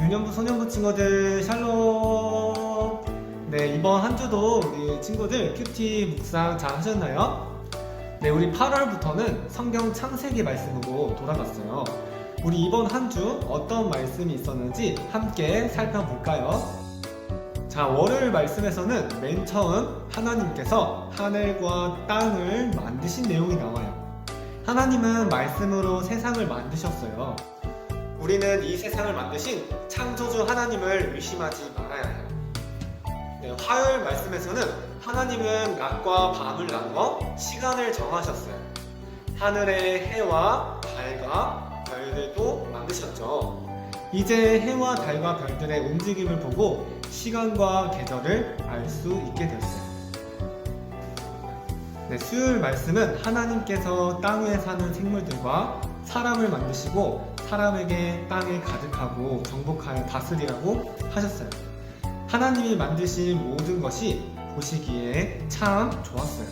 중년부, 소년부 친구들 샬롬. 네, 이번 한 주도 우리 친구들 큐티 묵상 잘 하셨나요? 네, 우리 8월부터는 성경 창세기 말씀으로 돌아갔어요. 우리 이번 한 주 어떤 말씀이 있었는지 함께 살펴볼까요? 자, 월요일 말씀에서는 맨 처음 하나님께서 하늘과 땅을 만드신 내용이 나와요. 하나님은 말씀으로 세상을 만드셨어요. 우리는 이 세상을 만드신 창조주 하나님을 의심하지 말아야 해요. 네, 화요일 말씀에서는 하나님은 낮과 밤을 나누어 시간을 정하셨어요. 하늘의 해와 달과 별들도 만드셨죠. 이제 해와 달과 별들의 움직임을 보고 시간과 계절을 알 수 있게 되었어요. 네, 수요일 말씀은 하나님께서 땅 위에 사는 생물들과 사람을 만드시고 사람에게 땅에 가득하고 정복하여 다스리라고 하셨어요. 하나님이 만드신 모든 것이 보시기에 참 좋았어요.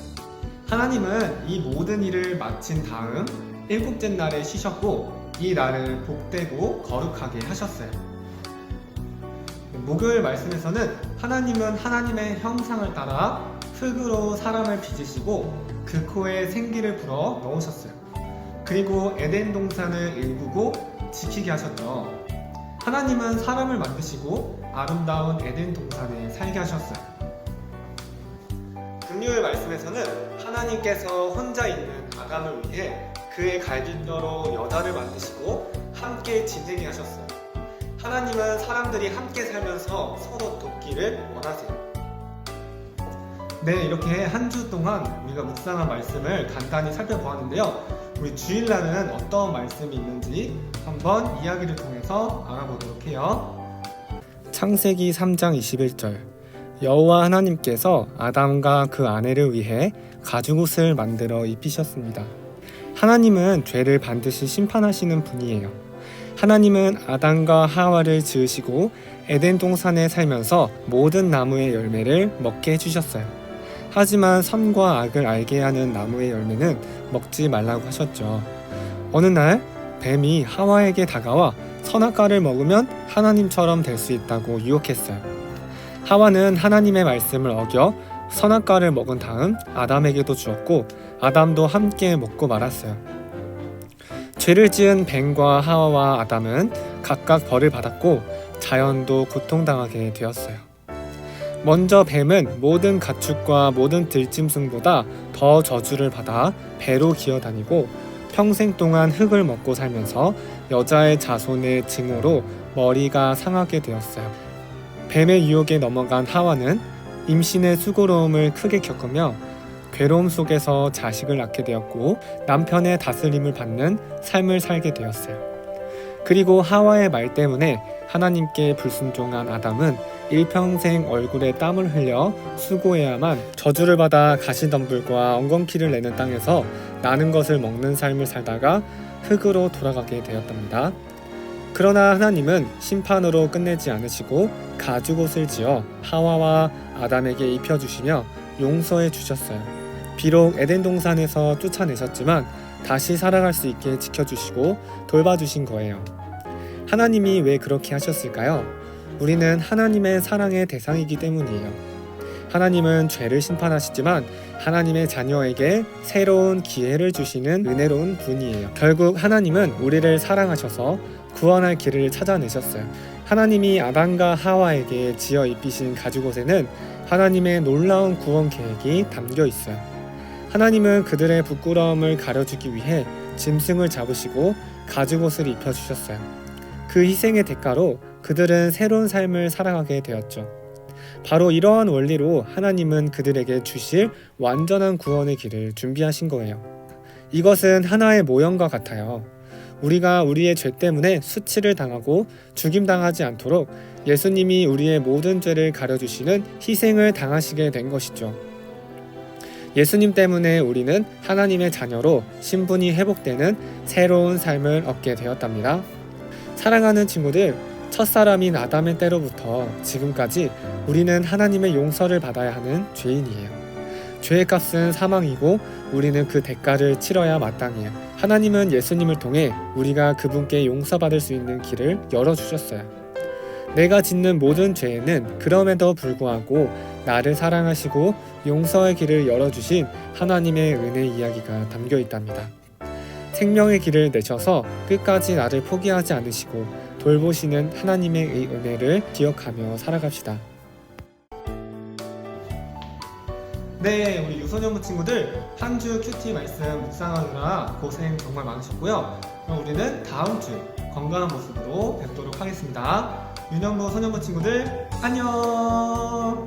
하나님은 이 모든 일을 마친 다음 일곱째 날에 쉬셨고 이 날을 복되고 거룩하게 하셨어요. 목요일 말씀에서는 하나님은 하나님의 형상을 따라 흙으로 사람을 빚으시고 그 코에 생기를 불어 넣으셨어요. 그리고 에덴 동산을 일구고 지키게 하셨죠. 하나님은 사람을 만드시고 아름다운 에덴 동산에 살게 하셨어요. 금요일 말씀에서는 하나님께서 혼자 있는 아담을 위해 그의 갈빗뼈로 여자를 만드시고 함께 지내게 하셨어요. 하나님은 사람들이 함께 살면서 서로 돕기를 원하세요. 네, 이렇게 한 주 동안 우리가 묵상한 말씀을 간단히 살펴보았는데요. 우리 주일날은 어떤 말씀이 있는지 한번 이야기를 통해서 알아보도록 해요. 창세기 3장 21절 여호와 하나님께서 아담과 그 아내를 위해 가죽옷을 만들어 입히셨습니다. 하나님은 죄를 반드시 심판하시는 분이에요. 하나님은 아담과 하와를 지으시고 에덴 동산에 살면서 모든 나무의 열매를 먹게 해주셨어요. 하지만 선과 악을 알게 하는 나무의 열매는 먹지 말라고 하셨죠. 어느 날 뱀이 하와에게 다가와 선악과를 먹으면 하나님처럼 될 수 있다고 유혹했어요. 하와는 하나님의 말씀을 어겨 선악과를 먹은 다음 아담에게도 주었고 아담도 함께 먹고 말았어요. 죄를 지은 뱀과 하와와 아담은 각각 벌을 받았고 자연도 고통당하게 되었어요. 먼저 뱀은 모든 가축과 모든 들짐승보다 더 저주를 받아 배로 기어다니고 평생 동안 흙을 먹고 살면서 여자의 자손의 증오로 머리가 상하게 되었어요. 뱀의 유혹에 넘어간 하와는 임신의 수고로움을 크게 겪으며 괴로움 속에서 자식을 낳게 되었고 남편의 다스림을 받는 삶을 살게 되었어요. 그리고 하와의 말 때문에 하나님께 불순종한 아담은 일평생 얼굴에 땀을 흘려 수고해야만 저주를 받아 가시덤불과 엉겅퀴를 내는 땅에서 나는 것을 먹는 삶을 살다가 흙으로 돌아가게 되었답니다. 그러나 하나님은 심판으로 끝내지 않으시고 가죽옷을 지어 하와와 아담에게 입혀주시며 용서해 주셨어요. 비록 에덴 동산에서 쫓아내셨지만 다시 살아갈 수 있게 지켜주시고 돌봐주신 거예요. 하나님이 왜 그렇게 하셨을까요? 우리는 하나님의 사랑의 대상이기 때문이에요. 하나님은 죄를 심판하시지만 하나님의 자녀에게 새로운 기회를 주시는 은혜로운 분이에요. 결국 하나님은 우리를 사랑하셔서 구원할 길을 찾아내셨어요. 하나님이 아담과 하와에게 지어 입히신 가죽옷에는 하나님의 놀라운 구원 계획이 담겨 있어요. 하나님은 그들의 부끄러움을 가려주기 위해 짐승을 잡으시고 가죽옷을 입혀주셨어요. 그 희생의 대가로 그들은 새로운 삶을 살아가게 되었죠. 바로 이러한 원리로 하나님은 그들에게 주실 완전한 구원의 길을 준비하신 거예요. 이것은 하나의 모형과 같아요. 우리가 우리의 죄 때문에 수치를 당하고 죽임당하지 않도록 예수님이 우리의 모든 죄를 가려주시는 희생을 당하시게 된 것이죠. 예수님 때문에 우리는 하나님의 자녀로 신분이 회복되는 새로운 삶을 얻게 되었답니다. 사랑하는 친구들, 첫사람인 아담의 때로부터 지금까지 우리는 하나님의 용서를 받아야 하는 죄인이에요. 죄의 값은 사망이고 우리는 그 대가를 치러야 마땅해요. 하나님은 예수님을 통해 우리가 그분께 용서받을 수 있는 길을 열어주셨어요. 내가 짓는 모든 죄에는 그럼에도 불구하고 나를 사랑하시고 용서의 길을 열어주신 하나님의 은혜 이야기가 담겨 있답니다. 생명의 길을 내셔서 끝까지 나를 포기하지 않으시고 돌보시는 하나님의 이 은혜를 기억하며 살아갑시다. 네, 우리 유소년부 친구들 한 주 큐티 말씀 묵상하느라 고생 정말 많으셨고요. 그럼 우리는 다음 주 건강한 모습으로 뵙도록 하겠습니다. 유년부 소년부 친구들 안녕.